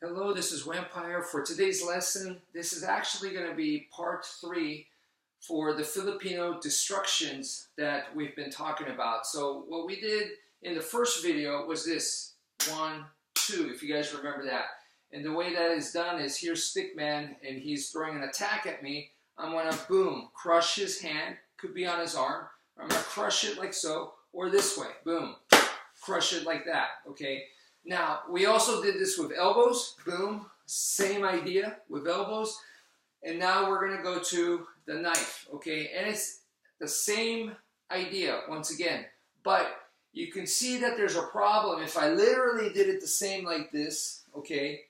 Hello, this is wmpyr. For today's lesson, this is actually going to be part 3 for the Filipino destructions that we've been talking about. So what we did in the first video was this, 1, 2, if you guys remember that. And the way that is done is here's Stickman and he's throwing an attack at me. I'm going to, boom, crush his hand, could be on his arm. I'm going to crush it like so, or this way, boom, crush it like that, okay? Now, we also did this with elbows, boom, same idea with elbows. And now we're going to go to the knife, okay? And it's the same idea, once again. But you can see that there's a problem. If I literally did it the same like this, okay,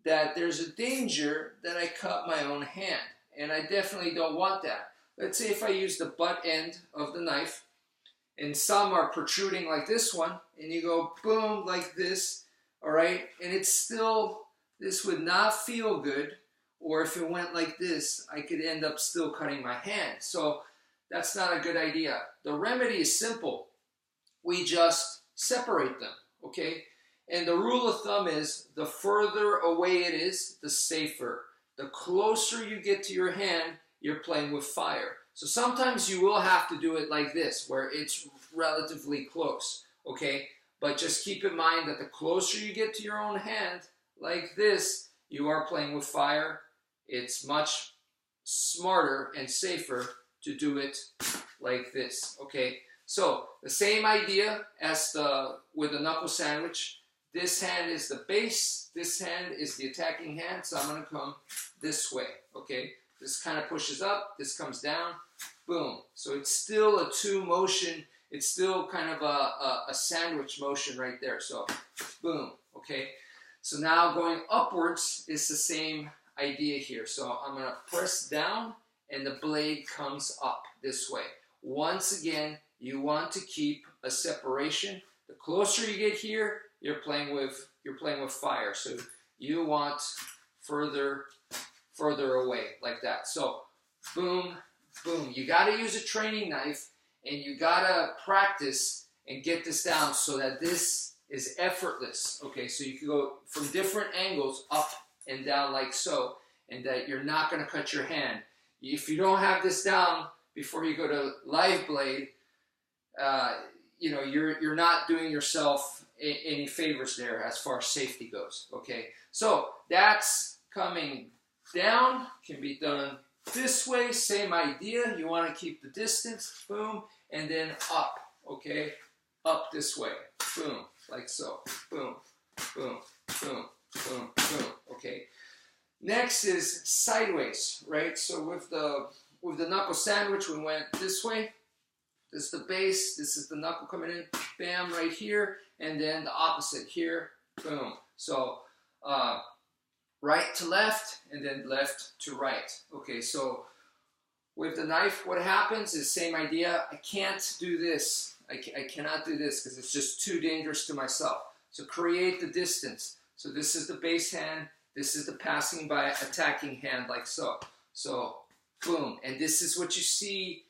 that there's a danger that I cut my own hand. And I definitely don't want that. Let's say if I use the butt end of the knife, and some are protruding like this one, and you go boom like this, all right, and it's still, this would not feel good, or if it went like this, I could end up still cutting my hand. So that's not a good idea. The remedy is simple. We just separate them, okay? And the rule of thumb is the further away it is, the safer. The closer you get to your hand, you're playing with fire. So sometimes you will have to do it like this, where it's relatively close, okay? But just keep in mind that the closer you get to your own hand, like this, you are playing with fire. It's much smarter and safer to do it like this, okay? So the same idea as with the knuckle sandwich. This hand is the base, this hand is the attacking hand, so I'm going to come this way, okay? This kind of pushes up, this comes down, boom. So it's still a two motion, it's still kind of a sandwich motion right there. So boom, okay? So now going upwards is the same idea here. So I'm going to press down and the blade comes up this way. Once again, you want to keep a separation. The closer you get here, you're playing with fire. So you want further away like that. So boom, boom. You got to use a training knife and you got to practice and get this down so that this is effortless. Okay, so you can go from different angles up and down like so, and that you're not going to cut your hand. If you don't have this down before you go to live blade, you know, you're not doing yourself any favors there as far as safety goes. Okay, so that's coming down, can be done this way, same idea. You want to keep the distance, boom, and then up, okay, up this way, boom, like so, boom, boom, boom, boom, boom, okay. Next is sideways, right? So with the knuckle sandwich, we went this way. This is the base, this is the knuckle coming in, bam, right here, and then the opposite here, boom. So right to left, and then left to right. Okay, so with the knife, what happens is same idea. I can't do this. I cannot do this because it's just too dangerous to myself. So create the distance. So this is the base hand, this is the passing by attacking hand like so. So boom, and this is what you see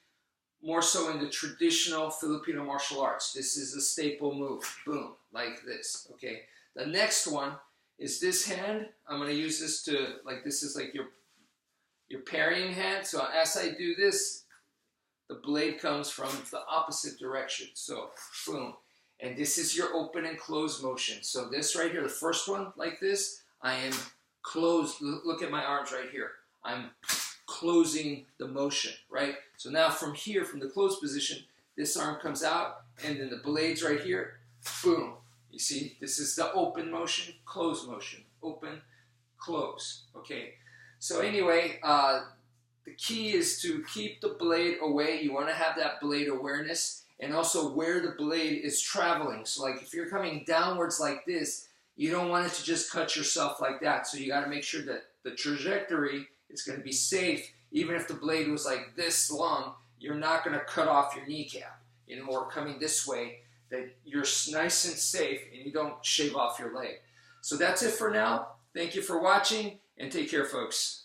more so in the traditional Filipino martial arts. This is a staple move, boom, like this, okay? The next one is this hand. I'm gonna use this to, like this is like your parrying hand. So as I do this, the blade comes from the opposite direction. So boom, and this is your open and close motion. So this right here, the first one like this, I am closed. Look at my arms right here. I'm closing the motion, right? So now from here, from the closed position, this arm comes out, and then the blade's right here, boom. You see, this is the open motion, close motion, open, close, okay? So anyway, the key is to keep the blade away. You want to have that blade awareness, and also where the blade is traveling. So like if you're coming downwards like this, you don't want it to just cut yourself like that. So you got to make sure that the trajectory is going to be safe. Even if the blade was like this long, you're not going to cut off your kneecap, you know, or coming this way, that you're nice and safe and you don't shave off your leg. So that's it for now. Thank you for watching and take care, folks.